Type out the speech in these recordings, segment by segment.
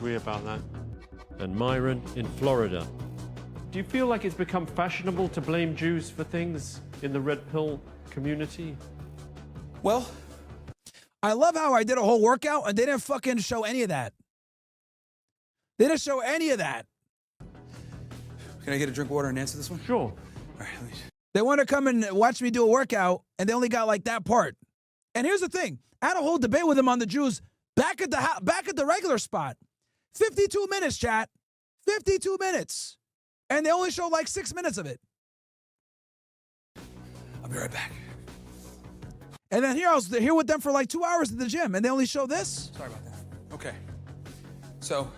Agree about that. And Myron in Florida. Do you feel like it's become fashionable to blame Jews for things in the red pill community? Well, I love how I did a whole workout and they didn't fucking show any of that. They didn't show any of that. Can I get a drink of water and answer this one? Sure. All right, they want to come and watch me do a workout, and they only got like that part. And here's the thing: I had a whole debate with them on the Jews back at the regular spot. 52 minutes, chat. 52 minutes, and they only showed like 6 minutes of it. I'll be right back. And then I was here with them for like 2 hours at the gym, and they only show this. Sorry about that. Okay. So,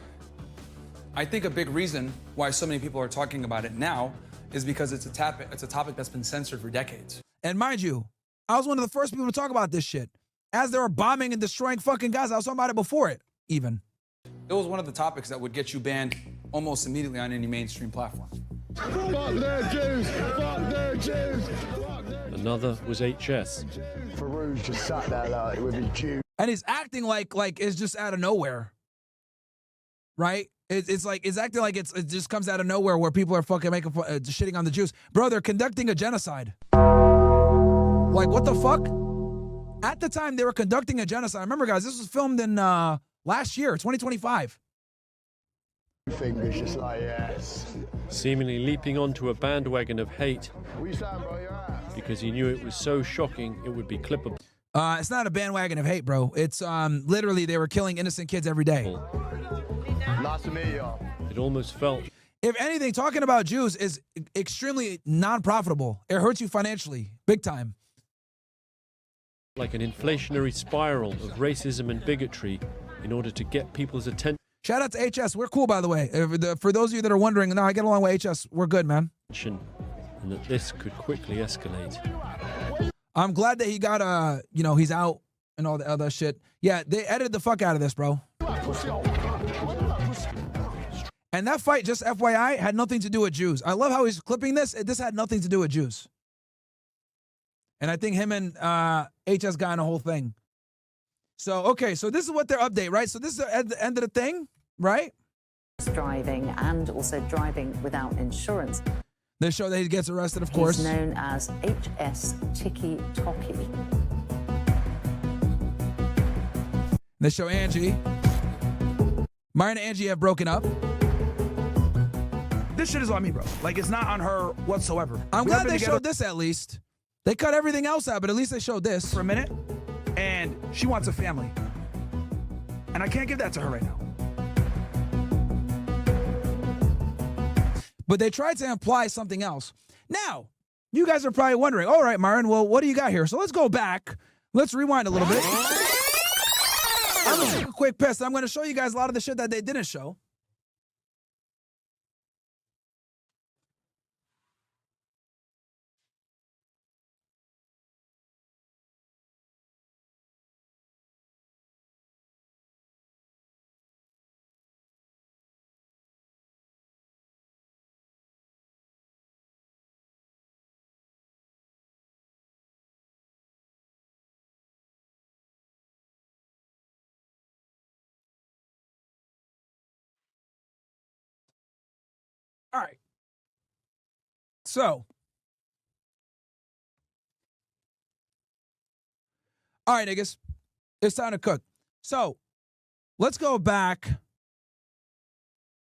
I think a big reason why so many people are talking about it now is because it's a topic that's been censored for decades. And mind you, I was one of the first people to talk about this shit. As they were bombing and destroying fucking Gaza, I was talking about it before it, even. It was one of the topics that would get you banned almost immediately on any mainstream platform. Fuck their Jews! Fuck their Jews! Another was HS. Farouz just sat there like with his Jew. And he's acting like it's just out of nowhere. Right? It's acting like it just comes out of nowhere where people are fucking making shitting on the Jews. Bro, they're conducting a genocide. Like, what the fuck? At the time, they were conducting a genocide. Remember, guys, this was filmed in last year, 2025. Fingers just like, yes. Seemingly leaping onto a bandwagon of hate What you saying, bro? You're right. because he knew it was so shocking it would be clippable. It's not a bandwagon of hate, bro. It's literally they were killing innocent kids every day. Nice to meet you. It almost felt If anything, talking about Jews is extremely non-profitable. It hurts you financially, big time. like an inflationary spiral of racism and bigotry in order to get people's attention. Shout out to HS. We're cool, by the way. For those of you that are wondering, no, I get along with HS. We're good, man. And that this could quickly escalate. I'm glad that he got, he's out and all the other shit. Yeah, they edited the fuck out of this, bro. And that fight, just FYI, had nothing to do with Jews. I love how he's clipping this. This had nothing to do with Jews. And I think him and HS got in a whole thing. So, okay, so this is what their update, right? So this is the end of the thing, right? Driving and also driving without insurance. They show that he gets arrested, of course. He's known as HS Tiki Toki. They show Angie. Myron and Angie have broken up. This shit is on me, bro. Like, it's not on her whatsoever. I'm We've glad been they together showed this at least. They cut everything else out, but at least they showed this. for a minute, and she wants a family. And I can't give that to her right now. But they tried to imply something else. Now, you guys are probably wondering, all right, Myron, well, what do you got here? So let's go back. Let's rewind a little bit. I'm going to take a quick piss. I'm going to show you guys a lot of the shit that they didn't show. All right. So. All right, niggas. It's time to cook. So, let's go back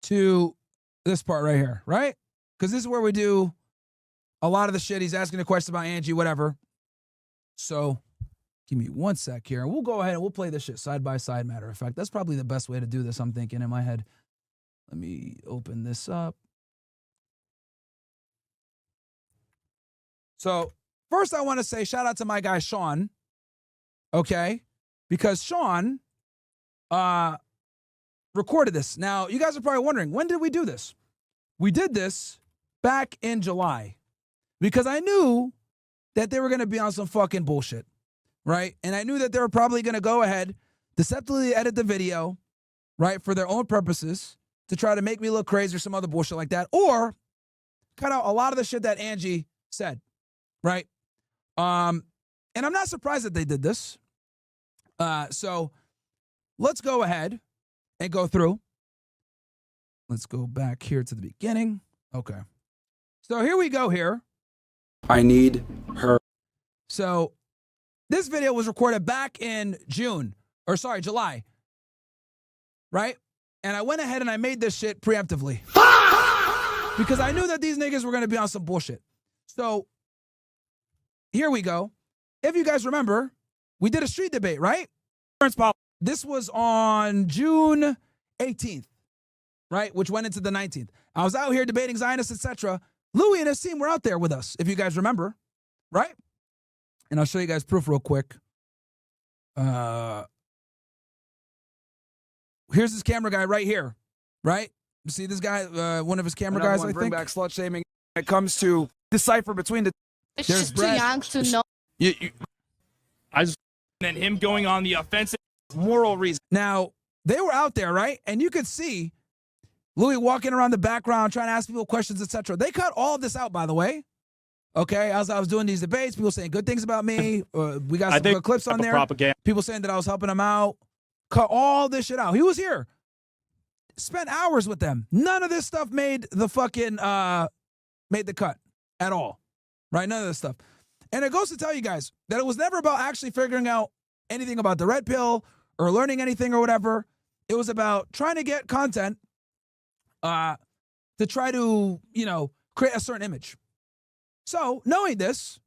to this part right here, right? Because this is where we do a lot of the shit. He's asking a question about Angie, whatever. So, give me one sec here. We'll go ahead and we'll play this shit side by side, matter of fact. That's probably the best way to do this, I'm thinking in my head. Let me open this up. So, first I want to say shout out to my guy, Sean. Okay? Because Sean recorded this. Now, you guys are probably wondering, when did we do this? We did this back in July. Because I knew that they were going to be on some fucking bullshit. Right? And I knew that they were probably going to go ahead, deceptively edit the video, right, for their own purposes, to try to make me look crazy or some other bullshit like that. Or cut out a lot of the shit that Angie said. Right? And I'm not surprised that they did this. So let's go ahead and go through. Let's go back here to the beginning. Okay. So here we go here. I need her. So this video was recorded back in July. Right? And I went ahead and I made this shit preemptively. Because I knew that these niggas were going to be on some bullshit. So here we go. If you guys remember, we did a street debate, right? This was on June 18th, right? Which went into the 19th. I was out here debating Zionists, etc. Louis and his team were out there with us, if you guys remember, right? And I'll show you guys proof real quick. Here's this camera guy right here, right? You see this guy, one of his camera guys, I bring think? back slut shaming. When it comes to decipher between the. There's too young to know. And him going on the offensive moral reason. Now, they were out there, right? And you could see Louis walking around the background, trying to ask people questions, etc. They cut all of this out, by the way. Okay, as I was doing these debates, people saying good things about me. We got some good clips on there. Propaganda. People saying that I was helping him out. Cut all this shit out. He was here. Spent hours with them. None of this stuff made the fucking made the cut at all. Right? None of this stuff. And it goes to tell you guys that it was never about actually figuring out anything about the red pill or learning anything or whatever. It was about trying to get content to try to, create a certain image. So, knowing this,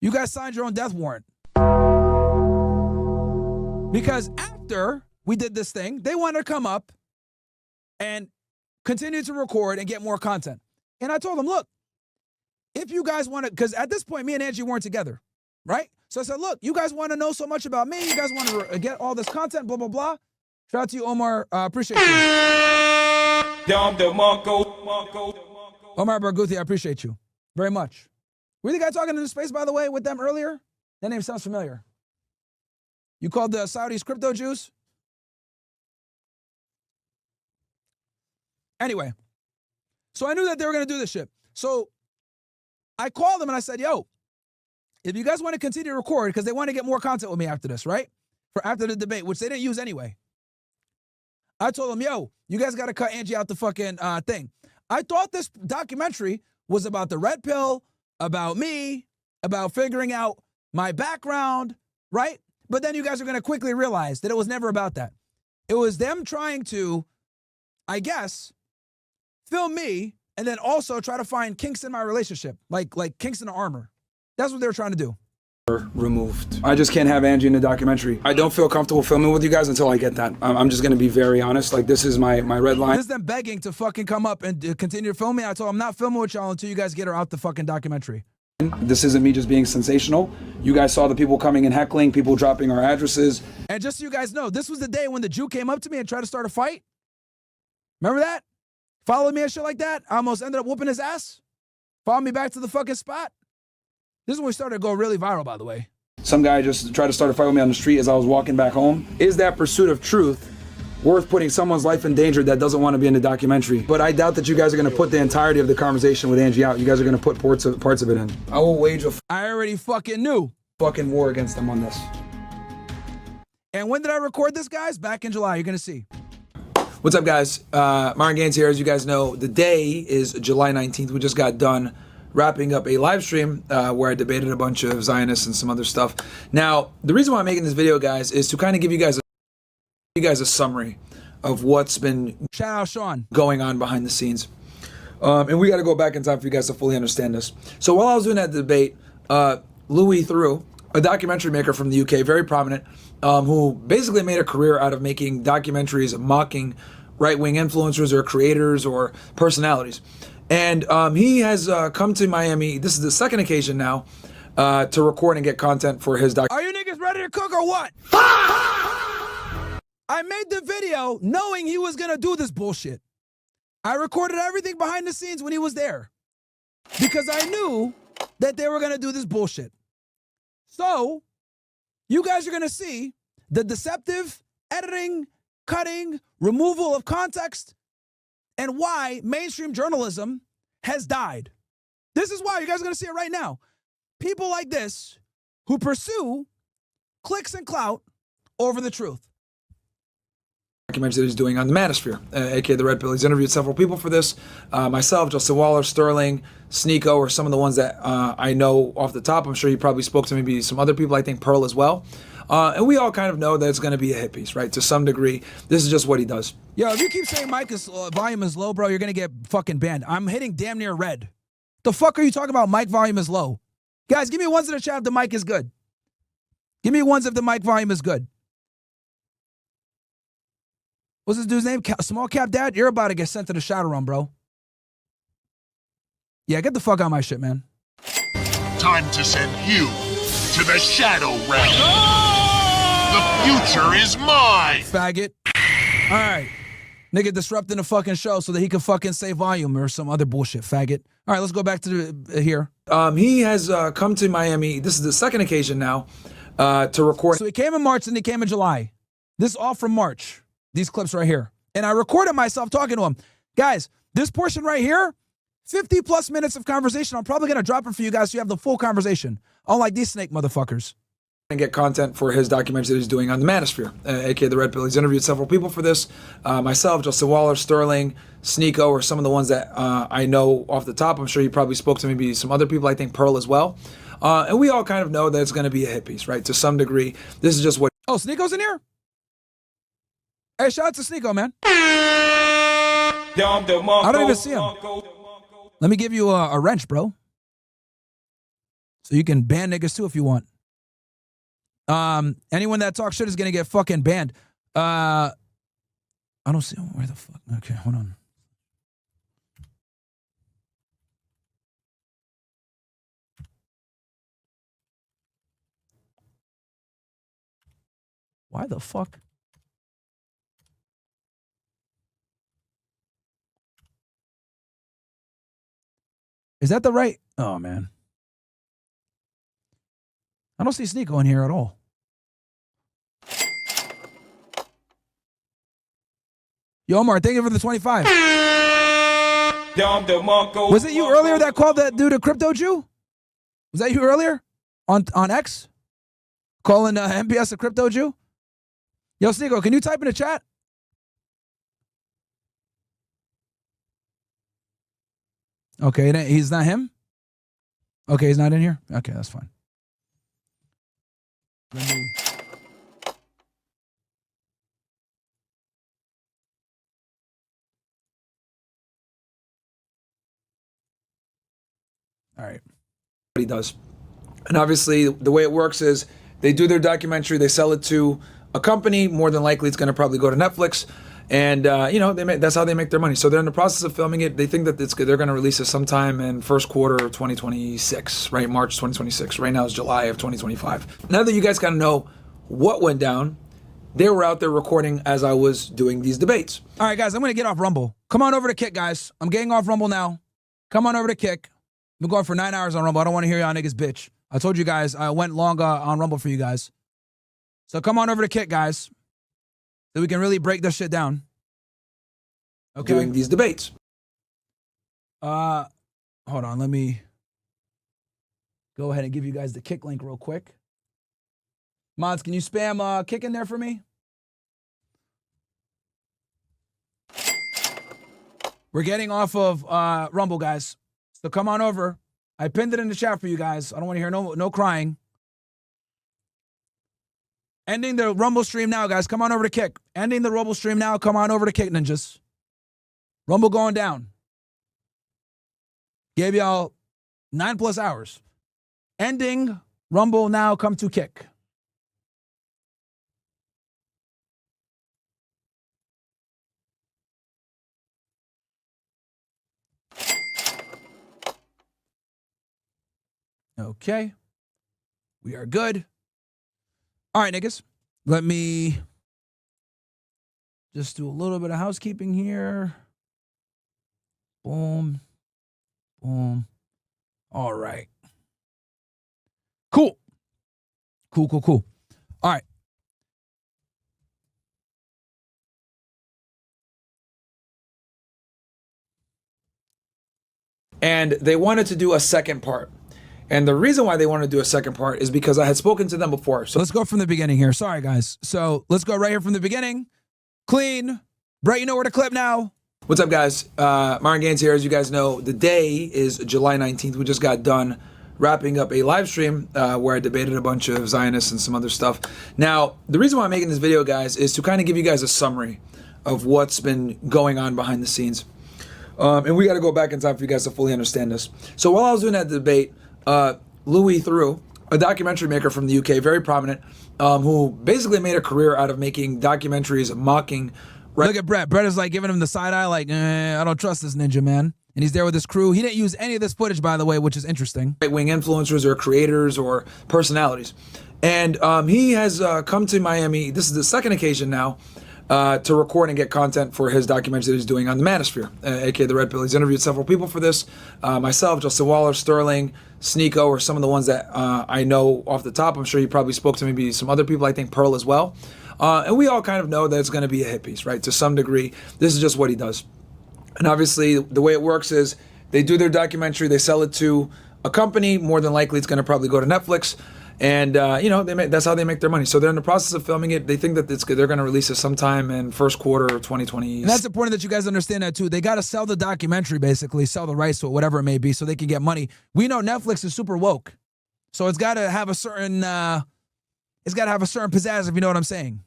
you guys signed your own death warrant. Because after we did this thing, they wanted to come up and continue to record and get more content. And I told them, look, if you guys want to, because at this point, me and Angie weren't together, right? So I said, look, you guys want to know so much about me. You guys want to get all this content, blah, blah, blah. Shout out to you, Omar. Appreciate you. Omar Barghouthi, I appreciate you very much. Were the guy talking in the space, by the way, with them earlier? That name sounds familiar. You called the Saudis crypto Jews? Anyway, so I knew that they were going to do this shit. So I called them and I said, yo, if you guys want to continue to record, because they want to get more content with me after this, right? For after the debate, which they didn't use anyway. I told them, yo, you guys got to cut Angie out the fucking thing. I thought this documentary was about the red pill, about me, about figuring out my background, right? But then you guys are going to quickly realize that it was never about that. It was them trying to, I guess, film me and then also try to find kinks in my relationship, like kinks in the armor. That's what they were trying to do. Removed. I just can't have Angie in the documentary. I don't feel comfortable filming with you guys until I get that. I'm just going to be very honest. Like, this is my red line. This is them begging to fucking come up and continue to film me. I told them I'm not filming with y'all until you guys get her out the fucking documentary. This isn't me just being sensational. You guys saw the people coming and heckling, people dropping our addresses. And just so you guys know, this was the day when the Jew came up to me and tried to start a fight. Remember that? Followed me and shit like that. I almost ended up whooping his ass. Followed me back to the fucking spot. This is when we started to go really viral, by the way. Some guy just tried to start a fight with me on the street as I was walking back home. Is that pursuit of truth worth putting someone's life in danger that doesn't want to be in the documentary? But I doubt that you guys are going to put the entirety of the conversation with Angie out. You guys are going to put parts of it in. I will wage a I already fucking knew. fucking war against them on this. And when did I record this, guys? Back in July. You're going to see. What's up, guys? Myron Gaines here. As you guys know, the day is July 19th. We just got done wrapping up a live stream where I debated a bunch of Zionists and some other stuff. Now, the reason why I'm making this video, guys, is to kind of give you guys a summary of what's been Shout out Sean. going on behind the scenes. And we got to go back in time for you guys to fully understand this. So while I was doing that debate, Louis Theroux, a documentary maker from the UK, very prominent, who basically made a career out of making documentaries mocking right-wing influencers or creators or personalities. And he has come to Miami. This is the second occasion now to record and get content for his doc. Are you niggas ready to cook or what? I made the video knowing he was going to do this bullshit. I recorded everything behind the scenes when he was there because I knew that they were going to do this bullshit. So you guys are going to see the deceptive editing, cutting, removal of context, and why mainstream journalism has died. This is why. You guys are going to see it right now. People like this who pursue clicks and clout over the truth. documentary that he's doing on the Manosphere, aka the Red Pill. He's interviewed several people for this. Myself, Justin Waller, Sterling, Sneeko are some of the ones that I know off the top. I'm sure he probably spoke to maybe some other people. I think Pearl as well. And we all kind of know that it's going to be a hit piece, right? To some degree, this is just what he does. Yo, if you keep saying Mike's volume is low, bro, you're going to get fucking banned. I'm hitting damn near red. The fuck are you talking about? Mic volume is low. Guys, give me ones in the chat if the mic is good. Give me ones if the mic volume is good. What's this dude's name? Small Cap Dad? You're about to get sent to the Shadow Realm, bro. Yeah, get the fuck out of my shit, man. Time to send you to the Shadow Realm. The future is mine. Faggot. All right. Nigga disrupting the fucking show so that he can fucking say volume or some other bullshit, faggot. All right, let's go back to the here. He has come to Miami. This is the second occasion now to record. So he came in March and he came in July. This is all from March. These clips right here. And I recorded myself talking to him. Guys, this portion right here, 50 plus minutes of conversation. I'm probably going to drop it for you guys so you have the full conversation. Unlike these snake motherfuckers. And get content for his documentary that he's doing on the Manosphere, aka the Red Pill. He's interviewed several people for this. Myself, Justin Waller, Sterling, Sneeko are some of the ones that I know off the top. I'm sure he probably spoke to maybe some other people. I think Pearl as well. And we all kind of know that it's going to be a hit piece, right? To some degree, this is just what. Oh, Sneeko's in here? Hey, shout out to Sneeko, man. I don't even see him. Let me give you a wrench, bro. So you can ban niggas too if you want. Anyone that talks shit is gonna get fucking banned. I don't see where the fuck. Okay, hold on. Why the fuck? Is that the right? Oh man. I don't see Sneeko in here at all. Yo, Omar, thank you for the 25. Was it you earlier that called that dude a crypto Jew? Was that you earlier? On X? Calling MPS a crypto Jew? Yo, Sneeko, can you type in the chat? Okay, he's not him? Okay, he's not in here? Okay, that's fine. Let me... All right. What he does. And obviously, the way it works is they do their documentary, they sell it to a company. More than likely, it's going to probably go to Netflix. And, that's how they make their money. So they're in the process of filming it. They think that they're going to release it sometime in first quarter of 2026, right? March 2026. Right now is July of 2025. Now that you guys kind of know what went down, they were out there recording as I was doing these debates. All right, guys, I'm going to get off Rumble. Come on over to Kick, guys. I'm getting off Rumble now. Come on over to Kick. I've been going for 9 hours on Rumble. I don't want to hear y'all niggas bitch. I told you guys I went long on Rumble for you guys. So come on over to Kick, guys. So we can really break this shit down. Okay. Doing these debates. Hold on. Let me go ahead and give you guys the Kick link real quick. Mods, can you spam Kick in there for me? We're getting off of Rumble, guys. So come on over. I pinned it in the chat for you guys. I don't want to hear no crying. Ending the Rumble stream now, guys. Come on over to Kick. Ending the Rumble stream now. Come on over to Kick, ninjas. Rumble going down. Gave y'all 9+ hours. Ending Rumble now. Come to Kick. Okay. We are good. All right, niggas. Let me just do a little bit of housekeeping here. Boom. Boom. All right. Cool. Cool. All right. And they wanted to do a second part. And the reason why they wanted to do a second part is because I had spoken to them before. So let's go from the beginning here. Sorry, guys. So let's go right here from the beginning. Clean. Brett, you know where to clip now. What's up, guys? Myron Gaines here. As you guys know, the day is July 19th. We just got done wrapping up a live stream where I debated a bunch of Zionists and some other stuff. Now, the reason why I'm making this video, guys, is to kind of give you guys a summary of what's been going on behind the scenes. And we got to go back in time for you guys to fully understand this. So while I was doing that debate, Louis threw a documentary maker from the UK, very prominent, who basically made a career out of making documentaries mocking. Look at Brett. Brett is like giving him the side eye, like, I don't trust this ninja, man. And he's there with his crew. He didn't use any of this footage, by the way, which is interesting. Right-wing influencers or creators or personalities. And he has come to Miami. This is the second occasion now to record and get content for his documentary that he's doing on the Manosphere, aka the Red Pill. He's interviewed several people for this. Myself, Justin Waller, Sterling, Sneeko are some of the ones that I know off the top. I'm sure he probably spoke to maybe some other people. I think Pearl as well. And we all kind of know that it's going to be a hit piece, right? To some degree, this is just what he does. And obviously, the way it works is they do their documentary, they sell it to a company. More than likely, it's going to probably go to Netflix. And, you know, that's how they make their money. So they're in the process of filming it. They think that they're going to release it sometime in first quarter of 2020. And that's important that you guys understand that, too. They got to sell the documentary, basically, sell the rights to it, whatever it may be, so they can get money. We know Netflix is super woke. So it's got to have a certain, pizzazz, if you know what I'm saying.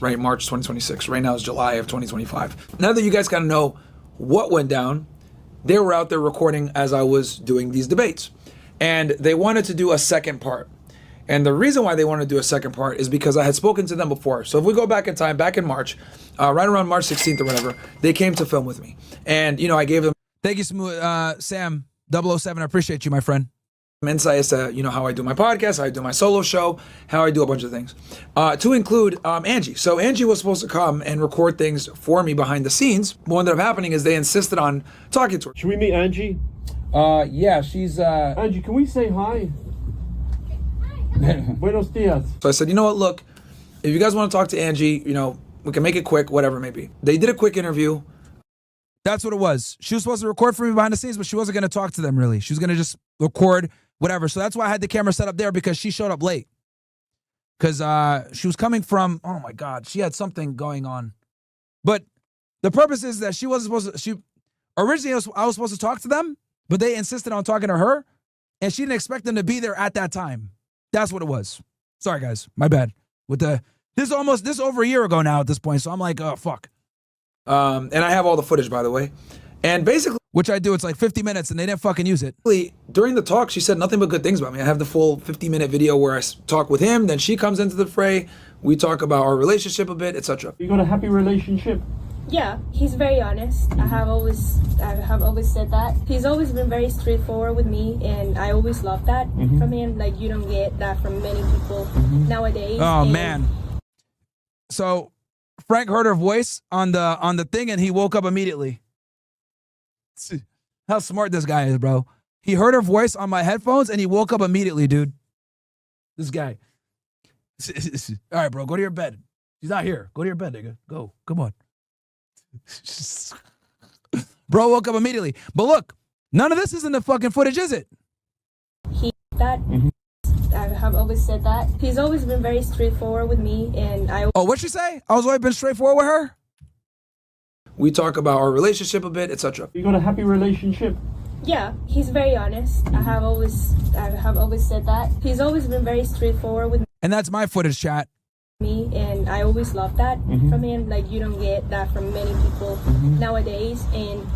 Right, March 2026. Right now is July of 2025. Now that you guys kind of know what went down, they were out there recording as I was doing these debates. And they wanted to do a second part. And the reason why they wanted to do a second part is because I had spoken to them before. So if we go back in time, back in March, right around March 16th or whatever, they came to film with me. And, you know, I gave them... Thank you, Sam 007. I appreciate you, my friend. Insight as to, you know, how I do my podcast, how I do my solo show, how I do a bunch of things, to include Angie. So Angie was supposed to come and record things for me behind the scenes. What ended up happening is they insisted on talking to her. Should we meet Angie? Yeah, she's... Angie, can we say hi? Buenos dias. So I said, you know what, look, if you guys want to talk to Angie, you know, we can make it quick, whatever it may be. They did a quick interview. That's what it was. She was supposed to record for me behind the scenes, but she wasn't going to talk to them, really. She was going to just record whatever. So that's why I had the camera set up there, because she showed up late. Because she was coming from, oh my God, she had something going on. But the purpose is that she wasn't supposed to, originally I was supposed to talk to them, but they insisted on talking to her, and she didn't expect them to be there at that time. That's what it was. Sorry, guys. My bad. This is over a year ago now at this point, so I'm like, oh, fuck. And I have all the footage, by the way. And basically... Which I do. It's like 50 minutes, and they didn't fucking use it. During the talk, she said nothing but good things about me. I have the full 50-minute video where I talk with him, then she comes into the fray. We talk about our relationship a bit, etc. You got a happy relationship? Yeah, he's very honest. I have always said that. He's always been very straightforward with me, and I always love that from him. Like, you don't get that from many people nowadays. Oh, man. So Frank heard her voice on the thing, and he woke up immediately. How smart this guy is, bro. He heard her voice on my headphones, and he woke up immediately, dude. This guy. All right, bro, go to your bed. She's not here. Go to your bed, nigga. Go. Come on. Bro woke up immediately. But look, none of this is in the fucking footage, is it? I have always said that. He's always been very straightforward with me, and Oh, what'd she say? I was always been straightforward with her? We talk about our relationship a bit, etc. You got a happy relationship? Yeah, he's very honest. I have always said that. He's always been very straightforward with And that's my footage, chat. me, and I always love that from him. Like, you don't get that from many people nowadays, and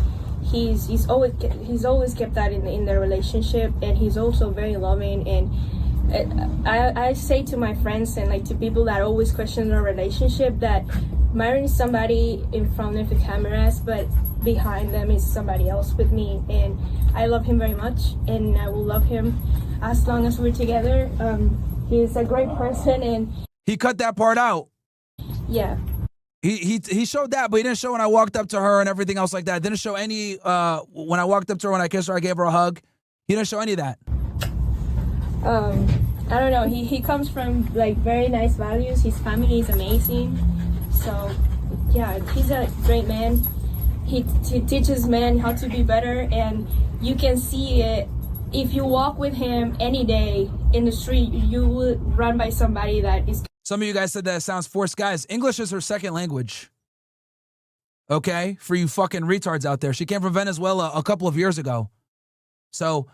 he's always kept that in their relationship, and he's also very loving. And I say to my friends and like to people that always question our relationship that Myron is somebody in front of the cameras, but behind them is somebody else with me, and I love him very much, and I will love him as long as we're together. He's a great person, and he cut that part out. Yeah. He showed that, but he didn't show when I walked up to her and everything else like that. Didn't show any when I walked up to her, when I kissed her, I gave her a hug. He didn't show any of that. I don't know. He comes from like very nice values. His family is amazing. So yeah, he's a great man. He teaches men how to be better, and you can see it if you walk with him any day in the street. You would run by somebody that is. Some of you guys said that it sounds forced. Guys, English is her second language. Okay? For you fucking retards out there. She came from Venezuela a couple of years ago. So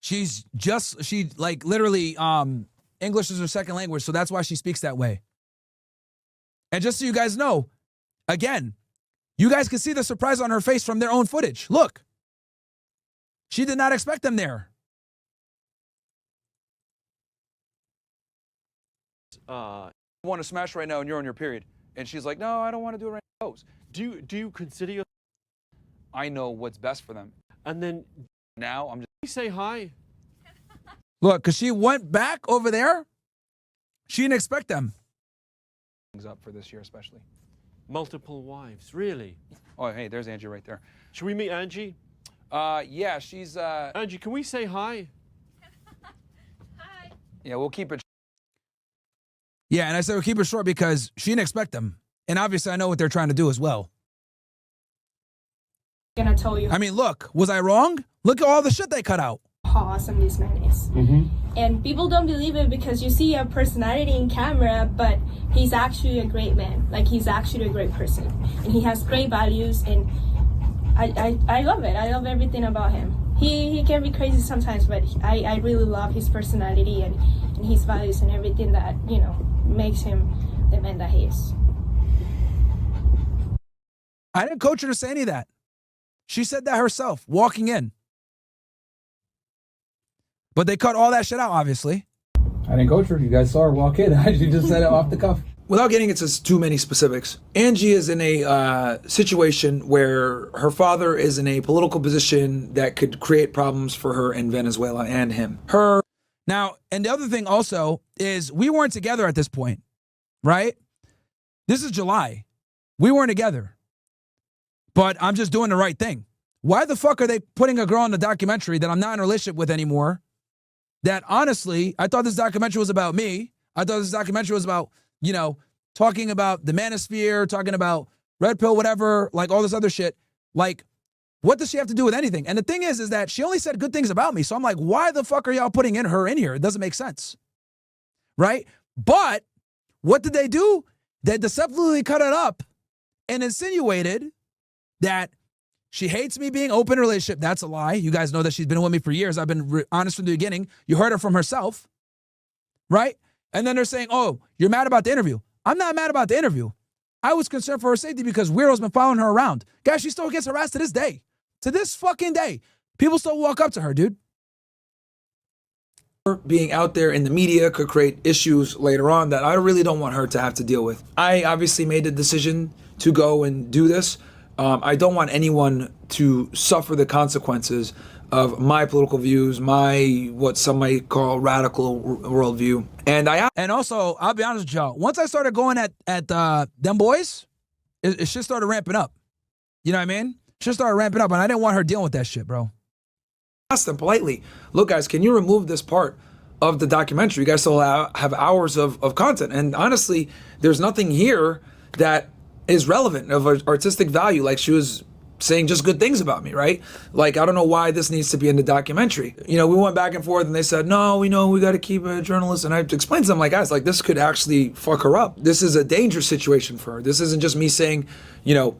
she's literally, English is her second language. So that's why she speaks that way. And just so you guys know, again, you guys can see the surprise on her face from their own footage. Look. She did not expect them there. I want to smash right now and you're on your period. And she's like, no, I don't want to do it right now. Do you consider your... I know what's best for them. And then Now I'm just... you say hi. Look, because she went back over there. She didn't expect them. things up for this year especially. Multiple wives, really? Oh, hey, there's Angie right there. Should we meet Angie? Yeah, she's... Angie, can we say hi? Hi. Yeah, we'll keep it... Yeah, and I said we'll keep it short because she didn't expect them. And obviously I know what they're trying to do as well. Gonna tell you I mean, look, was I wrong? Look at all the shit they cut out. how awesome this man is. And people don't believe it because you see a personality in camera, but he's actually a great man. Like, he's actually a great person. And he has great values, and I love it. I love everything about him. He can be crazy sometimes, but I really love his personality and his values and everything that, you know, makes him the man that he is. I didn't coach her to say any of that. She said that herself, walking in. But they cut all that shit out, obviously. I didn't coach her. You guys saw her walk in. She just said it off the cuff. Without getting into too many specifics, Angie is in a situation where her father is in a political position that could create problems for her in Venezuela and him. Now, and the other thing also is we weren't together at this point, right? This is July. We weren't together. But I'm just doing the right thing. Why the fuck are they putting a girl in the documentary that I'm not in a relationship with anymore? That honestly, I thought this documentary was about me. I thought this documentary was about, you know, talking about the Manosphere, talking about Red Pill, whatever, like all this other shit. Like, what does she have to do with anything? And the thing is that she only said good things about me. So I'm like, why the fuck are y'all putting her in here? It doesn't make sense. Right? But what did they do? They deceptively cut it up and insinuated that she hates me being open in a relationship. That's a lie. You guys know that she's been with me for years. I've been honest from the beginning. You heard her from herself, right? And then they're saying, oh, you're mad about the interview. I'm not mad about the interview. I was concerned for her safety because weirdos been following her around. Guys, she still gets harassed to this day. To this fucking day. People still walk up to her, dude. Being out there in the media could create issues later on that I really don't want her to have to deal with. I obviously made the decision to go and do this. I don't want anyone to suffer the consequences of my political views, my what some might call radical worldview. And also, I'll be honest with y'all, once I started going at them boys, it shit started ramping up. You know what I mean? Shit started ramping up, and I didn't want her dealing with that shit, bro. I asked them politely, look, guys, can you remove this part of the documentary? You guys still have hours of content. And honestly, there's nothing here that is relevant of artistic value. Like, she was saying just good things about me, right? Like, I don't know why this needs to be in the documentary. You know, we went back and forth and they said, no, we know we got to keep a journalist. And I explained to them, like, guys, like, this could actually fuck her up. This is a dangerous situation for her. This isn't just me saying, you know,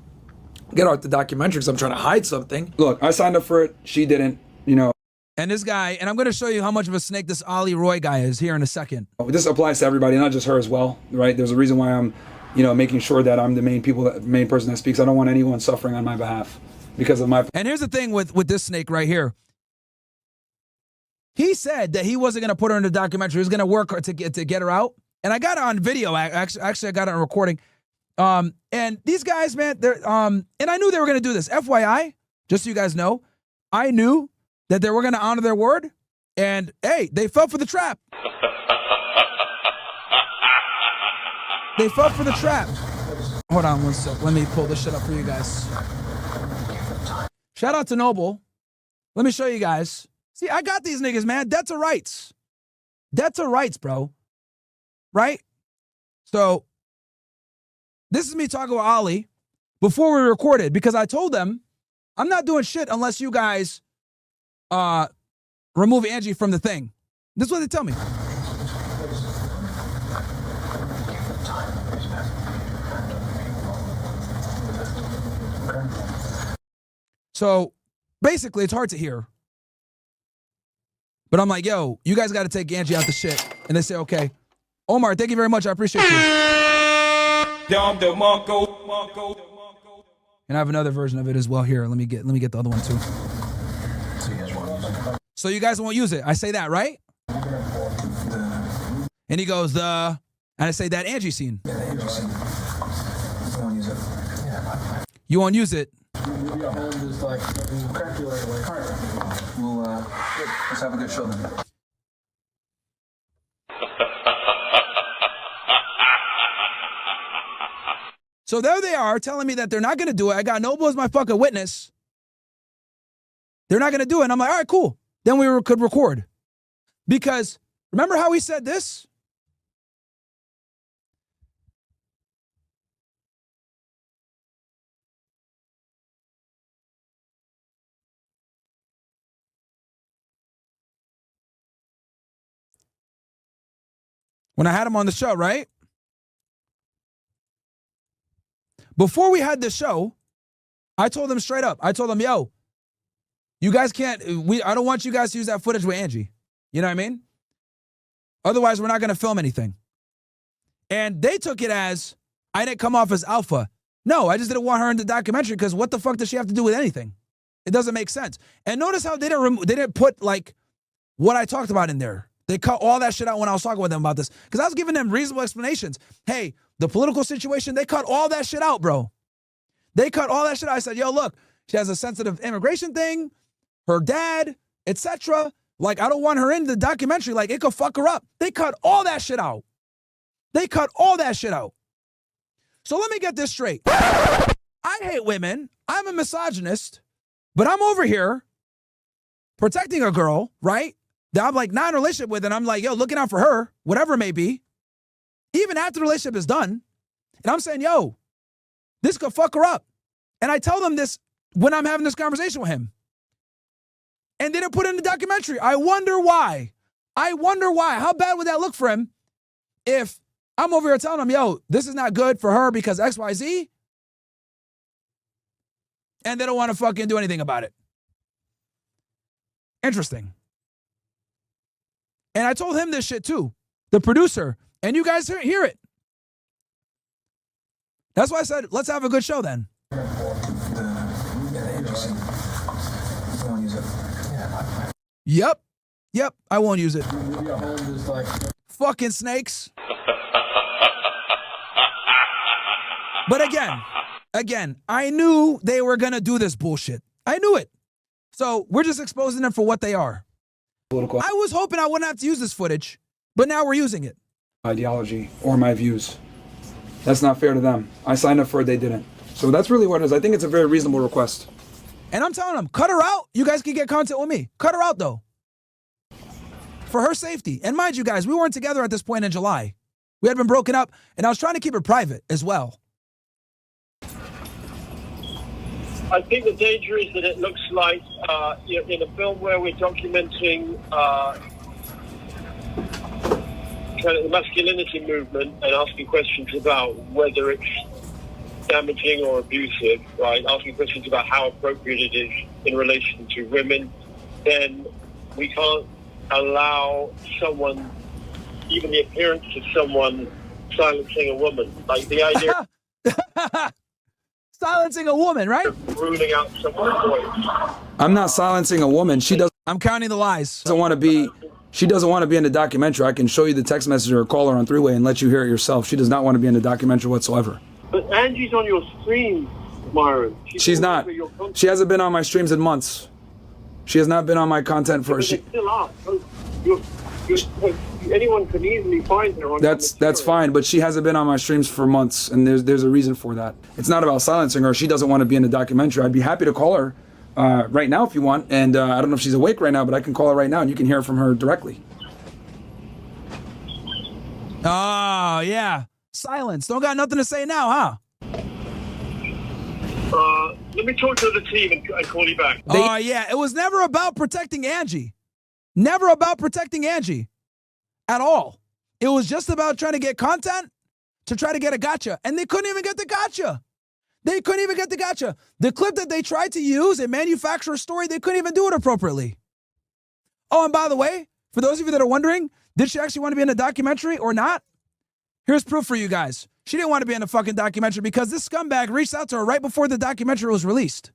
get out the documentary because I'm trying to hide something. Look, I signed up for it. She didn't, you know. And this guy, and I'm going to show you how much of a snake this Ali Roy guy is here in a second. This applies to everybody, not just her as well, right? There's a reason why I'm, you know, making sure that I'm the main person that speaks. I don't want anyone suffering on my behalf because of my... And here's the thing with this snake right here. He said that he wasn't going to put her in the documentary. He was going to work to get her out. And I got it on video. Actually, I got it on recording. And these guys, man, they're and I knew they were going to do this. FYI, just so you guys know, I knew that they were going to honor their word. And hey, they fell for the trap. They fell for the trap. Hold on one sec. Let me pull this shit up for you guys. Shout out to Noble. Let me show you guys. See, I got these niggas, man. Debt to rights. Debt to rights, bro. Right? So, this is me talking with Ali before we recorded because I told them I'm not doing shit unless you guys remove Angie from the thing. This is what they tell me. So basically, it's hard to hear. But I'm like, yo, you guys got to take Angie out the shit. And they say, okay. Omar, thank you very much. I appreciate you. And I have another version of it as well here. Let me get the other one too. So you guys won't use it. I say that, right? And he goes, and I say that Angie scene. Yeah, the Angie scene. You won't use it. Yeah. You won't use it. We'll be at home just like crack you right away. All right. Well, let's have a good show then. So there they are telling me that they're not going to do it. I got Noble as my fucking witness. They're not going to do it. And I'm like, all right, cool. Then we could record. Because remember how he said this? When I had him on the show, right? Before we had the show, I told them straight up. I told them, yo, you guys can't, I don't want you guys to use that footage with Angie. You know what I mean? Otherwise, we're not going to film anything. And they took it as, I didn't come off as alpha. No, I just didn't want her in the documentary because what the fuck does she have to do with anything? It doesn't make sense. And notice how they didn't put like what I talked about in there. They cut all that shit out when I was talking with them about this. Because I was giving them reasonable explanations. Hey, the political situation, they cut all that shit out, bro. They cut all that shit out. I said, yo, look, she has a sensitive immigration thing, her dad, etc. Like, I don't want her in the documentary. Like, it could fuck her up. They cut all that shit out. They cut all that shit out. So let me get this straight. I hate women. I'm a misogynist. But I'm over here protecting a girl, right? That I'm like not in a relationship with, and I'm like, yo, looking out for her, whatever it may be, even after the relationship is done. And I'm saying, yo, this could fuck her up. And I tell them this when I'm having this conversation with him. And they didn't put it in the documentary. I wonder why. I wonder why. How bad would that look for him if I'm over here telling him, yo, this is not good for her because X, Y, Z, and they don't want to fucking do anything about it. Interesting. And I told him this shit too, the producer, and you guys hear it. That's why I said, let's have a good show then. Yep, I won't use it. Fucking snakes. But again, I knew they were gonna do this bullshit. I knew it. So we're just exposing them for what they are. Political I was hoping I wouldn't have to use this footage, but now we're using it. ideology or my views. That's not fair to them. I signed up for it, they didn't. So that's really what it is. I think it's a very reasonable request. And I'm telling them, cut her out. You guys can get content with me. Cut her out, though. For her safety. And mind you guys, we weren't together at this point in July. We had been broken up, and I was trying to keep it private as well. I think the danger is that it looks like in a film where we're documenting kind of the masculinity movement and asking questions about whether it's damaging or abusive, right? Asking questions about how appropriate it is in relation to women, then we can't allow someone, even the appearance of someone silencing a woman. Like the idea silencing a woman, right? Ruling out someone's voice. I'm not silencing a woman. I'm counting the lies. She doesn't want to be in the documentary. I can show you the text message or call her on three-way and let you hear it yourself. She does not want to be in the documentary whatsoever. But Angie's on your stream, Myron. She's not. She hasn't been on my streams in months. She has not been on my content for. She still are. Anyone can easily find her on. That's fine, but she hasn't been on my streams for months, and there's a reason for that. It's not about silencing her. She doesn't want to be in the documentary. I'd be happy to call her right now if you want, and I don't know if she's awake right now, but I can call her right now, and you can hear from her directly. Oh yeah, silence. Don't got nothing to say now, huh? Let me talk to the team and call you back. Oh yeah, it was never about protecting Angie. Never about protecting Angie at all. It was just about trying to get content to try to get a gotcha. And they couldn't even get the gotcha. They couldn't even get the gotcha. The clip that they tried to use and manufacture a story, they couldn't even do it appropriately. Oh, and by the way, for those of you that are wondering, did she actually want to be in a documentary or not? Here's proof for you guys. She didn't want to be in a fucking documentary because this scumbag reached out to her right before the documentary was released.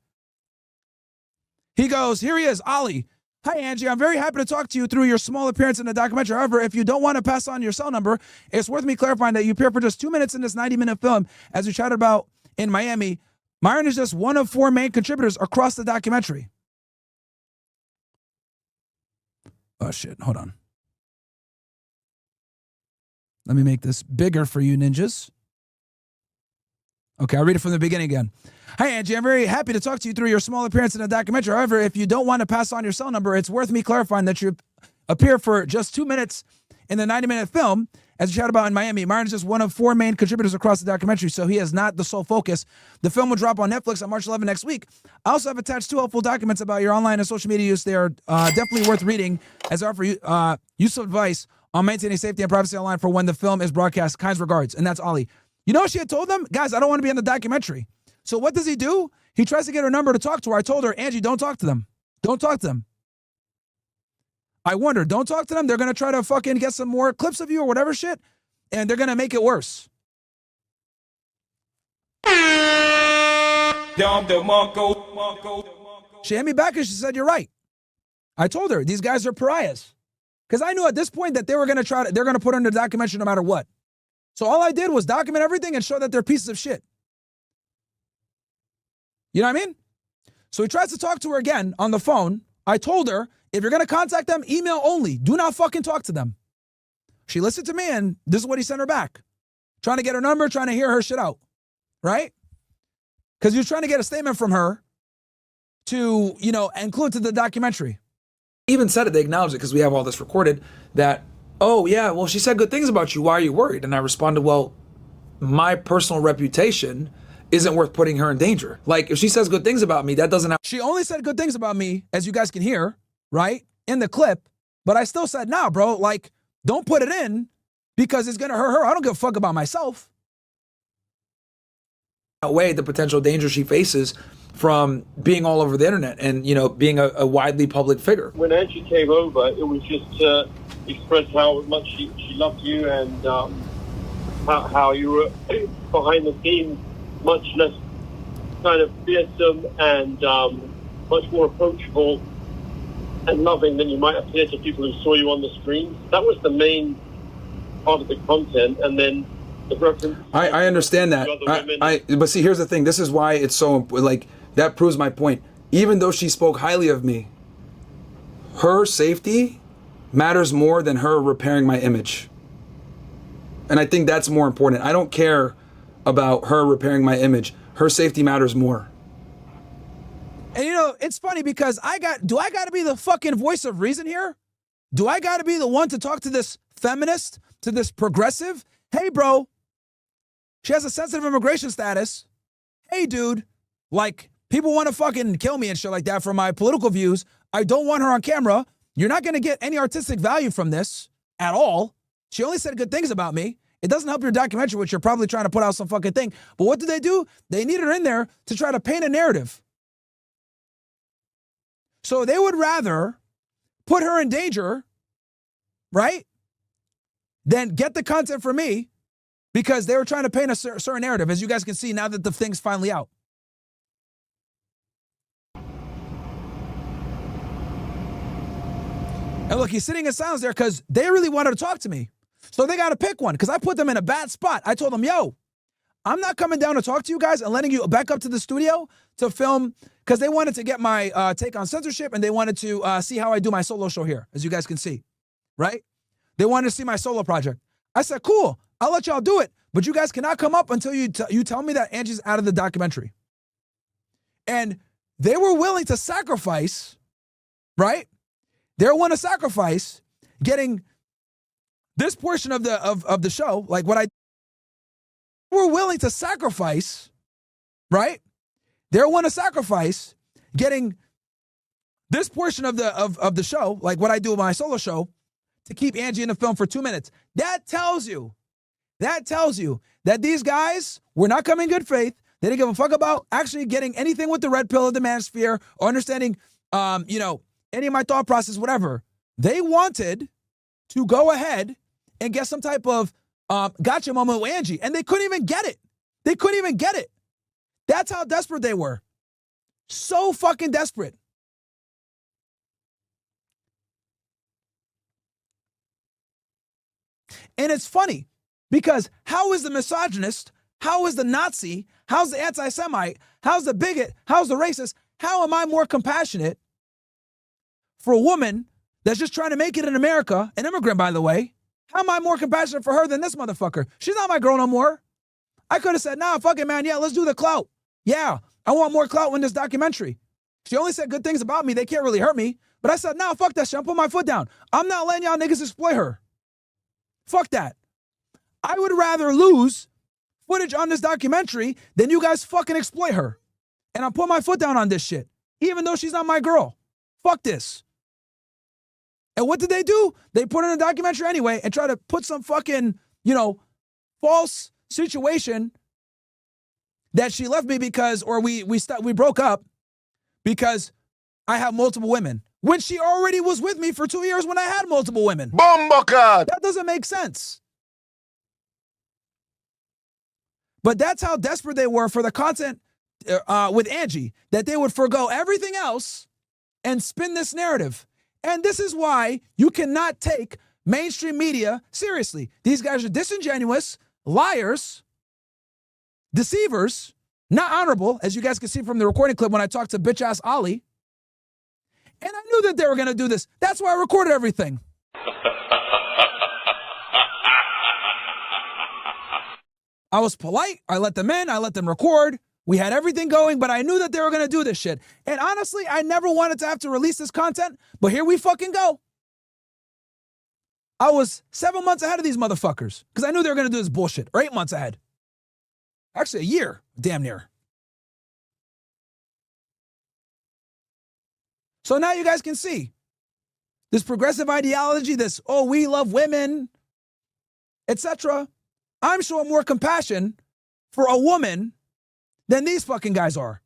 He goes, here he is, Ollie. Hi, Angie. I'm very happy to talk to you through your small appearance in the documentary. However, if you don't want to pass on your cell number, it's worth me clarifying that you appear for just 2 minutes in this 90-minute film. As we chatted about in Miami, Myron is just one of 4 main contributors across the documentary. Oh, shit. Hold on. Let me make this bigger for you ninjas. Okay, I'll read it from the beginning again. Hi, Angie. I'm very happy to talk to you through your small appearance in the documentary. However, if you don't want to pass on your cell number, it's worth me clarifying that you appear for just 2 minutes in the 90-minute film. As we chat about in Miami, Myron is just one of 4 main contributors across the documentary, so he is not the sole focus. The film will drop on Netflix on March 11 next week. I also have attached 2 helpful documents about your online and social media use. They are definitely worth reading as I offer useful advice on maintaining safety and privacy online for when the film is broadcast. Kind regards. And that's Ollie. You know what she had told them? Guys, I don't want to be in the documentary. So what does he do? He tries to get her number to talk to her. I told her, Angie, don't talk to them. Don't talk to them. I warned her, don't talk to them. They're going to try to fucking get some more clips of you or whatever shit. And they're going to make it worse. She hit me back and she said, you're right. I told her, these guys are pariahs. Because I knew at this point that they were going to they're going to put her in the documentary no matter what. So all I did was document everything and show that they're pieces of shit. You know what I mean? So he tries to talk to her again on the phone. I told her, if you're going to contact them, email only. Do not fucking talk to them. She listened to me, and this is what he sent her back. Trying to get her number, trying to hear her shit out. Right? Because he was trying to get a statement from her to, include to the documentary. Even said it, they acknowledged it because we have all this recorded, that, oh, yeah, well, she said good things about you. Why are you worried? And I responded, well, my personal reputation isn't worth putting her in danger. Like, if she says good things about me, that doesn't have... She only said good things about me, as you guys can hear, right, in the clip, but I still said, nah, bro, like, don't put it in because it's going to hurt her. I don't give a fuck about myself. Outweigh the potential danger she faces from being all over the internet and, being a widely public figure. When Angie came over, it was just to express how much she loved you and how you were behind the scenes much less kind of fearsome and much more approachable and loving than you might appear to people who saw you on the screen. That was the main part of the content, and then the reference. I understand that. But see, here's the thing. This is why it's so, that proves my point. Even though she spoke highly of me, her safety matters more than her repairing my image. And I think that's more important. I don't care about her repairing my image. Her safety matters more. And it's funny because do I got to be the fucking voice of reason here? Do I got to be the one to talk to this feminist, to this progressive? Hey, bro, she has a sensitive immigration status. Hey, dude, people want to fucking kill me and shit like that for my political views. I don't want her on camera. You're not going to get any artistic value from this at all. She only said good things about me. It doesn't help your documentary, which you're probably trying to put out some fucking thing. But what do? They need her in there to try to paint a narrative. So they would rather put her in danger, right, than get the content from me because they were trying to paint a certain narrative, as you guys can see now that the thing's finally out. And look, he's sitting in silence there because they really wanted to talk to me. So they got to pick one because I put them in a bad spot. I told them, yo, I'm not coming down to talk to you guys and letting you back up to the studio to film because they wanted to get my take on censorship and they wanted to see how I do my solo show here, as you guys can see, right? They wanted to see my solo project. I said, cool, I'll let y'all do it, but you guys cannot come up until you tell me that Angie's out of the documentary. And they were willing to sacrifice, right? They were willing to sacrifice getting this portion of the show, like what I were willing to sacrifice, right? They're willing to sacrifice getting this portion of the show, like what I do with my solo show, to keep Angie in the film for 2 minutes. That tells you that these guys were not coming in good faith. They didn't give a fuck about actually getting anything with the red pill or the manosphere or understanding, you know, any of my thought process, whatever. They wanted to go ahead and get some type of gotcha moment with Angie, and they couldn't even get it. They couldn't even get it. That's how desperate they were. So fucking desperate. And it's funny because how is the misogynist, how is the Nazi, how's the anti-Semite, how's the bigot, how's the racist, how am I more compassionate for a woman that's just trying to make it in America, an immigrant, by the way? How am I more compassionate for her than this motherfucker? She's not my girl no more. I could have said, nah, fuck it, man. Yeah, let's do the clout. Yeah, I want more clout in this documentary. She only said good things about me. They can't really hurt me. But I said, nah, fuck that shit. I'm putting my foot down. I'm not letting y'all niggas exploit her. Fuck that. I would rather lose footage on this documentary than you guys fucking exploit her. And I'm putting my foot down on this shit, even though she's not my girl. Fuck this. And what did they do? They put her in a documentary anyway and try to put some fucking, you know, false situation that she left me because, or we broke up because I have multiple women. When she already was with me for 2 years when I had multiple women. Bumblecard! That doesn't make sense. But that's how desperate they were for the content with Angie, that they would forego everything else and spin this narrative. And this is why you cannot take mainstream media seriously. These guys are disingenuous, liars, deceivers, not honorable, as you guys can see from the recording clip when I talked to bitch-ass Ali. And I knew that they were going to do this. That's why I recorded everything. I was polite. I let them in. I let them record. We had everything going, but I knew that they were going to do this shit. And honestly, I never wanted to have to release this content, but here we fucking go. I was 7 months ahead of these motherfuckers because I knew they were going to do this bullshit, or 8 months ahead. Actually, a year, damn near. So now you guys can see this progressive ideology, this, oh, we love women, etc. I'm showing more compassion for a woman than these fucking guys are.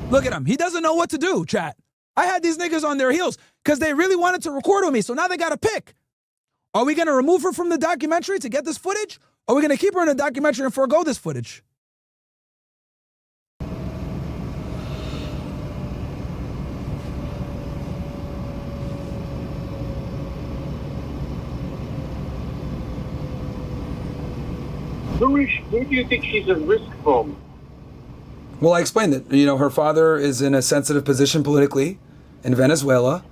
Look at him. He doesn't know what to do, chat. I had these niggas on their heels because they really wanted to record with me, so now they got to pick. Are we going to remove her from the documentary to get this footage? Or are we going to keep her in the documentary and forego this footage? Who do you think she's at risk from? Well, I explained it. You know, her father is in a sensitive position politically in Venezuela,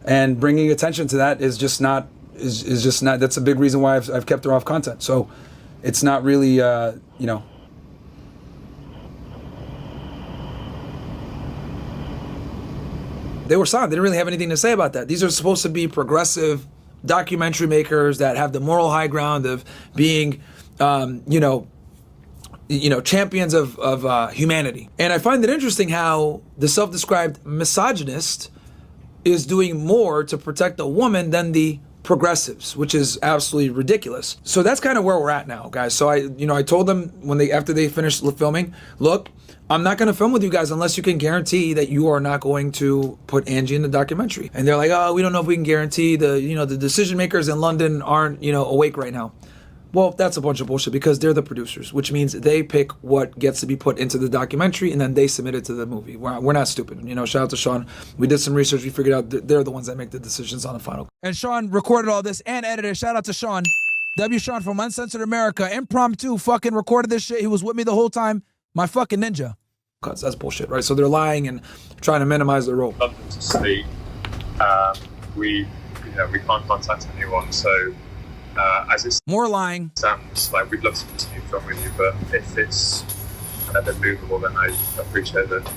and bringing attention to that is just not. That's a big reason why I've kept her off content. So, it's not really, you know. They were silent. They didn't really have anything to say about that. These are supposed to be progressive documentary makers that have the moral high ground of being, you know, champions of humanity. And I find it interesting how the self-described misogynist is doing more to protect a woman than the progressives, which is absolutely ridiculous. So that's kind of where we're at now, guys. So I told them after they finished filming, look, I'm not going to film with you guys unless you can guarantee that you are not going to put Angie in the documentary. And they're like, oh, we don't know if we can guarantee the decision makers in London aren't, awake right now. Well, that's a bunch of bullshit because they're the producers, which means they pick what gets to be put into the documentary and then they submit it to the movie. We're not stupid. Shout out to Sean. We did some research. We figured out they're the ones that make the decisions on the final. And Sean recorded all this and edited. Shout out to Sean. Sean from Uncensored America. Impromptu fucking recorded this shit. He was with me the whole time. My fucking ninja. That's bullshit, right? So they're lying and trying to minimize their role. London to sleep. We can't contact anyone, so as it's more lying. Sounds like we'd love to continue film with you, but if it's a bit movable, then I appreciate that.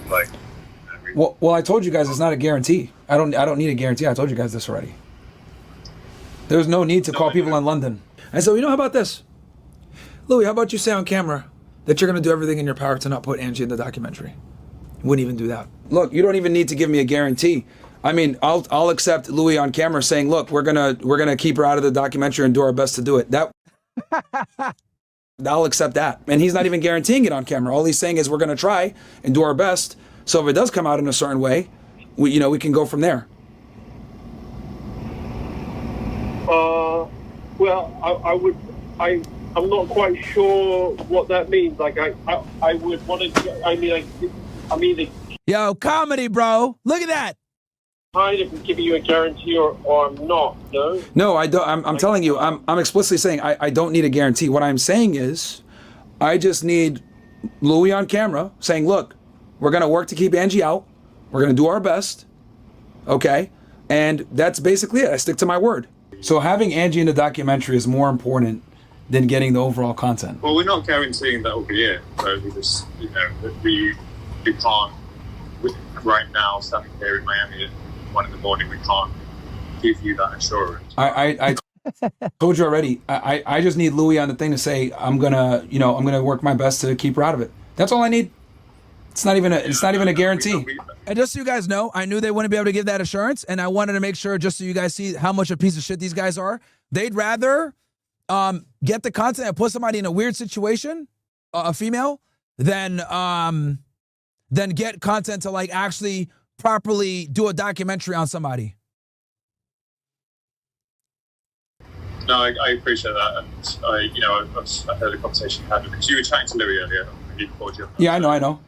Well, I told you guys it's not a guarantee. I don't need a guarantee. I told you guys this already. There's no need to call people in London. And so, how about this? Louis, how about you say on camera that you're going to do everything in your power to not put Angie in the documentary? You wouldn't even do that. Look, you don't even need to give me a guarantee. I mean, I'll accept Louis on camera saying, "Look, we're gonna keep her out of the documentary and do our best to do it." I'll accept that. And he's not even guaranteeing it on camera. All he's saying is we're gonna try and do our best. So if it does come out in a certain way, we can go from there. Well, I'm not quite sure what that means. Like, I would want to. I mean, Yo, comedy, bro. Look at that. Kind of giving you a guarantee, or I'm not. No. No, I don't. I'm telling you. I'm explicitly saying I don't need a guarantee. What I'm saying is, I just need Louis on camera saying, "Look, we're gonna work to keep Angie out. We're gonna do our best." Okay, and that's basically it. I stick to my word. So having Angie in the documentary is more important than getting the overall content. Well, we're not guaranteeing that will be it. So we just, we can't, right now, standing here in Miami at 1 a.m, we can't give you that assurance. I told you already. I just need Louis on the thing to say I'm gonna work my best to keep her out of it. That's all I need. It's not even a guarantee. And just so you guys know, I knew they wouldn't be able to give that assurance, and I wanted to make sure, just so you guys see how much a piece of shit these guys are. They'd rather get the content and put somebody in a weird situation, a female, than get content to like actually properly do a documentary on somebody. No, I appreciate that, and I heard a conversation you had because you were chatting to Louis earlier. He called you. Yeah, I know.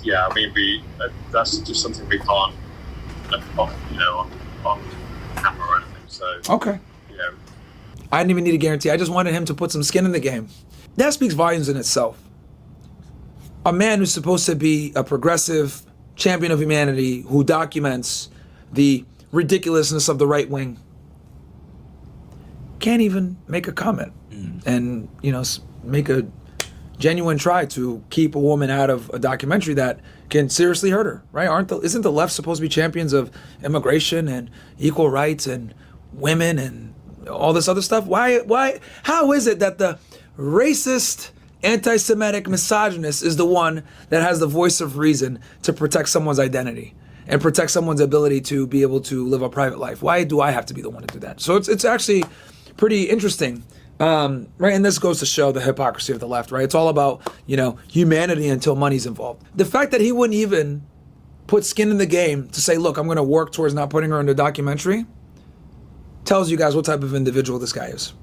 Yeah, I mean, that's just something we can't, on camera or anything. So okay. I didn't even need a guarantee. I just wanted him to put some skin in the game. That speaks volumes in itself. A man who's supposed to be a progressive champion of humanity who documents the ridiculousness of the right wing can't even make a comment and make a genuine try to keep a woman out of a documentary that can seriously hurt her, right? Isn't the left supposed to be champions of immigration and equal rights and women and all this other stuff? How is it that the racist, anti-Semitic misogynist is the one that has the voice of reason to protect someone's identity and protect someone's ability to be able to live a private life? Why do I have to be the one to do that? So it's actually pretty interesting. Right, and this goes to show the hypocrisy of the left, right? It's all about, humanity until money's involved. The fact that he wouldn't even put skin in the game to say, look, I'm going to work towards not putting her in a documentary tells you guys what type of individual this guy is.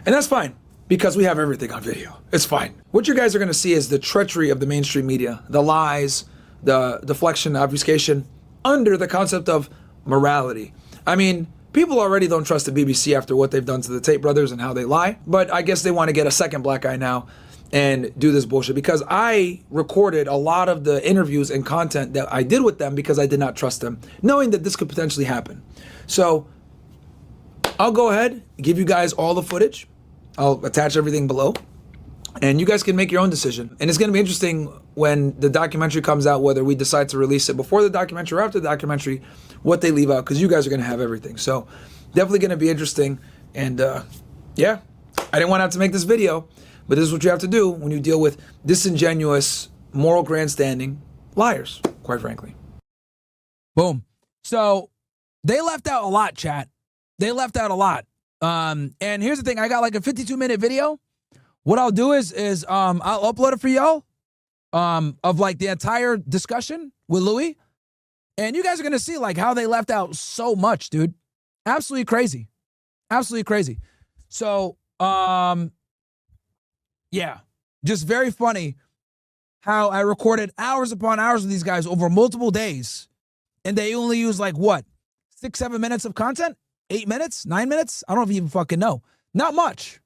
And that's fine, because we have everything on video. It's fine. What you guys are going to see is the treachery of the mainstream media, the lies, the deflection, obfuscation, under the concept of morality. I mean, people already don't trust the BBC after what they've done to the Tate brothers and how they lie, but I guess they want to get a second black guy now and do this bullshit, because I recorded a lot of the interviews and content that I did with them because I did not trust them, knowing that this could potentially happen. So I'll go ahead, give you guys all the footage. I'll attach everything below, and you guys can make your own decision. And it's going to be interesting when the documentary comes out, whether we decide to release it before the documentary or after the documentary, what they leave out, because you guys are going to have everything. So definitely going to be interesting. And yeah, I didn't want to have to make this video, but this is what you have to do when you deal with disingenuous, moral grandstanding liars, quite frankly. Boom. So they left out a lot, chat. They left out a lot. And here's the thing. I got like a 52-minute video. What I'll do is I'll upload it for y'all of like the entire discussion with Louis. And you guys are going to see like how they left out so much, dude. Absolutely crazy. Absolutely crazy. So, yeah, just very funny how I recorded hours upon hours with these guys over multiple days. And they only use like what? 6-7 minutes of content? 8 minutes? 9 minutes? I don't know if you even fucking know. Not much.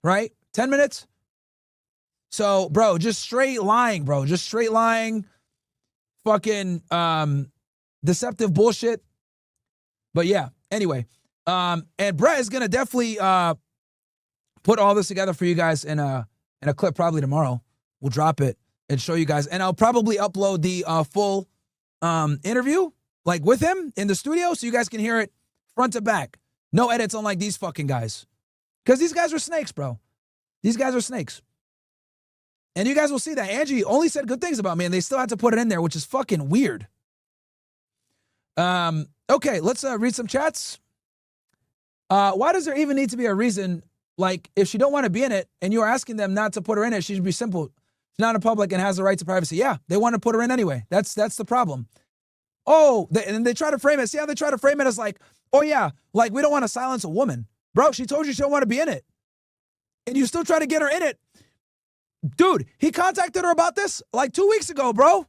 Right? 10 minutes? So, bro, just straight lying, bro. Just straight lying. Fucking deceptive bullshit. But yeah, anyway. And Brett is gonna definitely put all this together for you guys in a clip probably tomorrow. We'll drop it and show you guys. And I'll probably upload the full interview, like with him in the studio, so you guys can hear it front to back. No edits unlike these fucking guys. Because these guys are snakes, bro. These guys are snakes. And you guys will see that Angie only said good things about me, and they still had to put it in there, which is fucking weird. Okay, let's read some chats. Why does there even need to be a reason? Like, if she don't want to be in it and you're asking them not to put her in it, she should be simple. She's not in public and has the right to privacy. Yeah, they want to put her in anyway. That's the problem. Oh, and they try to frame it. See how they try to frame it as like, oh yeah, like we don't want to silence a woman. Bro, she told you she don't want to be in it. And you still try to get her in it. Dude, he contacted her about this like 2 weeks ago, bro.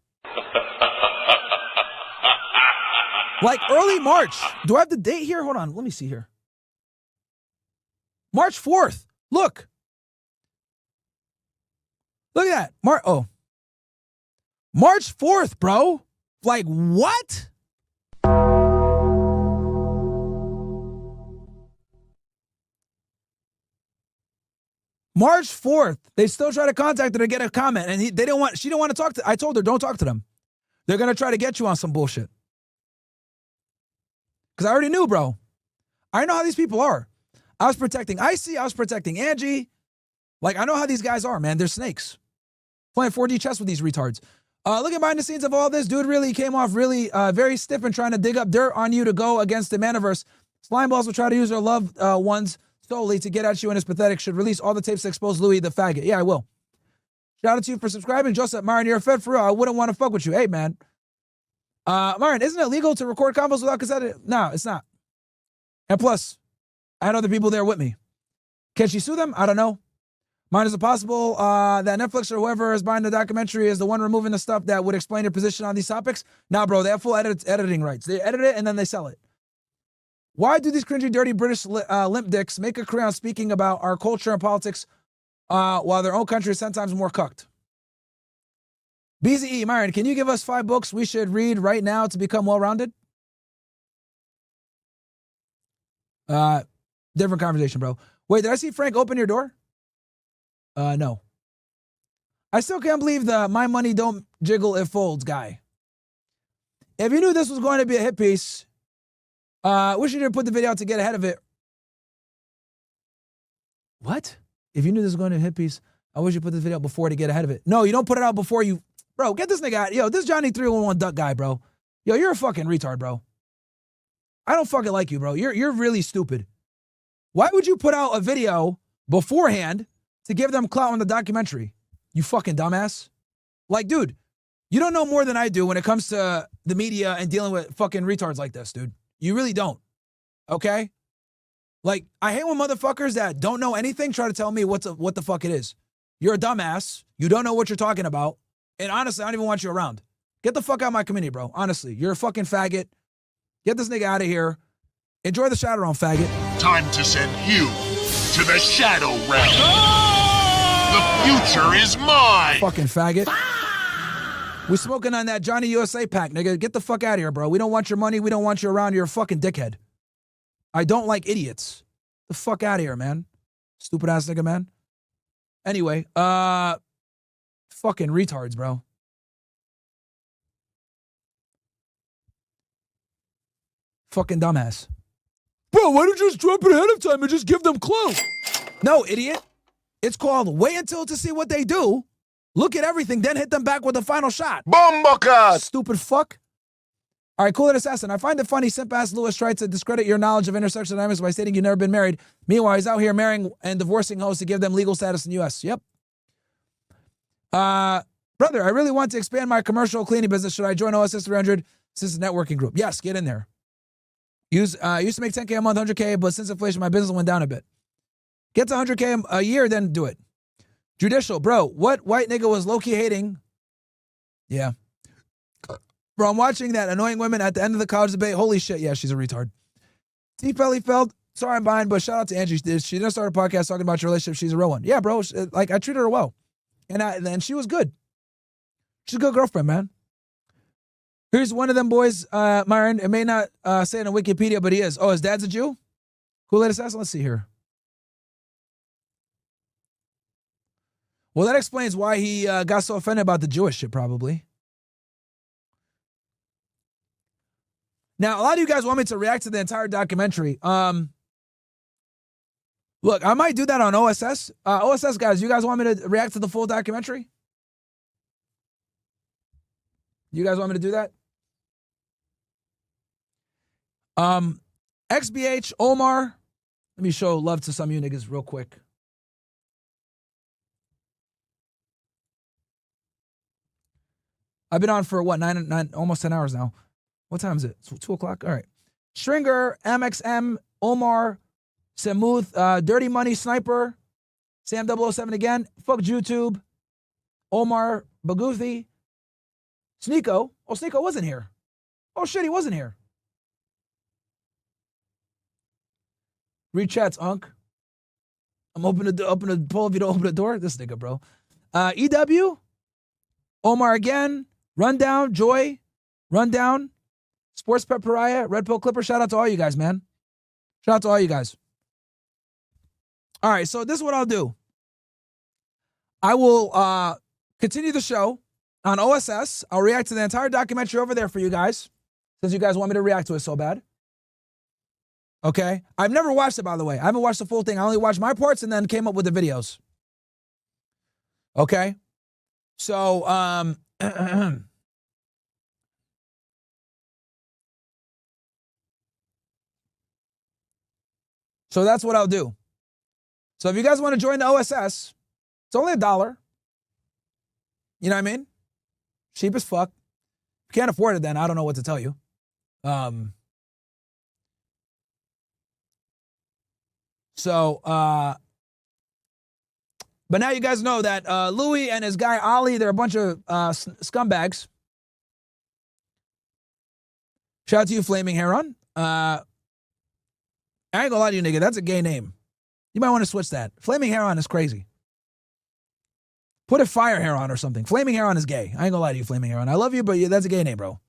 Like early March. Do I have the date here? Hold on, let me see here. March 4th. Look. Look at that. March 4th, bro. Like, what? March 4th. They still try to contact her to get a comment. And she didn't want to talk to, I told her, don't talk to them. They're going to try to get you on some bullshit. Because I already knew, bro. I know how these people are. I was protecting Icy. I was protecting Angie. Like, I know how these guys are, man. They're snakes. Playing 4D chess with these retards. Look at behind the scenes of all this. Dude really came off really very stiff and trying to dig up dirt on you to go against the Manoverse. Slime balls will try to use their loved ones solely to get at you and it's pathetic. Should release all the tapes to expose Louis the faggot. Yeah, I will. Shout out to you for subscribing. Joseph, Myron, you're a fed for real. I wouldn't want to fuck with you. Hey, man. Myron, isn't it legal to record combos without cassette? No, it's not. And plus, I had other people there with me. Can she sue them? I don't know. Mine, is it possible that Netflix or whoever is buying the documentary is the one removing the stuff that would explain their position on these topics? Nah, bro, they have full editing rights. They edit it and then they sell it. Why do these cringy, dirty British limp dicks make a career on speaking about our culture and politics while their own country is 10 times more cucked? BZE, Myron, can you give us 5 books we should read right now to become well-rounded? Different conversation, bro. Wait, did I see Frank open your door? No. I still can't believe the my money don't jiggle, it folds guy. If you knew this was going to be a hit piece, wish you didn't put the video out to get ahead of it. What? If you knew this was going to be a hit piece, I wish you put this video out before to get ahead of it. No, you don't put it out before you... Bro, get this nigga out. Yo, this Johnny 311 Duck guy, bro. Yo, you're a fucking retard, bro. I don't fucking like you, bro. You're really stupid. Why would you put out a video beforehand to give them clout on the documentary? You fucking dumbass. Like, dude, you don't know more than I do when it comes to the media and dealing with fucking retards like this, dude. You really don't. Okay? Like, I hate when motherfuckers that don't know anything try to tell me what the fuck it is. You're a dumbass. You don't know what you're talking about. And honestly, I don't even want you around. Get the fuck out of my community, bro. Honestly, you're a fucking faggot. Get this nigga out of here. Enjoy the Shadow Realm, faggot. Time to send you to the Shadow Realm. The future is mine. Fucking faggot. We smoking on that Johnny USA pack, nigga. Get the fuck out of here, bro. We don't want your money. We don't want you around. You're a fucking dickhead. I don't like idiots. The fuck out of here, man. Stupid ass nigga, man. Anyway, fucking retards, bro. Fucking dumbass. Bro, why don't you just drop it ahead of time and just give them clue? No, idiot. It's called wait until to see what they do. Look at everything, then hit them back with the final shot. Bombakas! Stupid fuck. All right, Cool-It Assassin. I find it funny simp-ass Lewis tried to discredit your knowledge of intersex dynamics by stating you've never been married. Meanwhile, he's out here marrying and divorcing hoes to give them legal status in the U.S. Yep. Brother, I really want to expand my commercial cleaning business. Should I join OSS 300? This is a networking group. Yes, get in there. Used to make 10K a month, 100K, but since inflation, my business went down a bit. Get to 100K a year, then do it. Judicial, bro, what white nigga was low-key hating? Yeah. Bro, I'm watching that annoying women at the end of the college debate. Holy shit, yeah, she's a retard. T. Pellyfeld, sorry I'm behind, but shout out to Angie. She didn't start a podcast talking about your relationship. She's a real one. Yeah, bro, like, I treated her well. And she was good. She's a good girlfriend, man. Here's one of them boys, Myron. It may not say it on Wikipedia, but he is. Oh, his dad's a Jew? Cool-It Assassin? Let's see here. Well, that explains why he got so offended about the Jewish shit, probably. Now, a lot of you guys want me to react to the entire documentary. Look, I might do that on OSS. OSS guys, you guys want me to react to the full documentary? You guys want me to do that? XBH, Omar. Let me show love to some of you niggas real quick. I've been on for what, nine, almost 10 hours now. What time is it? It's 2 o'clock? All right. Stringer, MXM, Omar, Samuth, Dirty Money Sniper, Sam 007 again, fuck YouTube, Omar Baguthi, Sneeko. Oh, Sneeko wasn't here. Oh shit, he wasn't here. Read chats, Unk. I'm open the poll if you don't open the door. This nigga, bro. EW, Omar again, Rundown, Joy, Rundown, Sports Pet Pariah, Red Pill Clipper. Shout out to all you guys, man. Shout out to all you guys. All right, so this is what I'll do. I will continue the show on OSS. I'll react to the entire documentary over there for you guys, since you guys want me to react to it so bad. Okay? I've never watched it, by the way. I haven't watched the full thing. I only watched my parts and then came up with the videos. Okay? So, so that's what I'll do. So if you guys want to join the OSS, it's only $1. You know what I mean? Cheap as fuck. If you can't afford it, then I don't know what to tell you. But now you guys know that Louis and his guy Ali, they're a bunch of scumbags. Shout out to you, Flaming Heron. I ain't gonna lie to you, nigga. That's a gay name. You might want to switch that. Flaming Heron is crazy. Put a Fire Heron or something. Flaming Heron is gay. I ain't gonna lie to you, Flaming Heron. I love you, but that's a gay name, bro.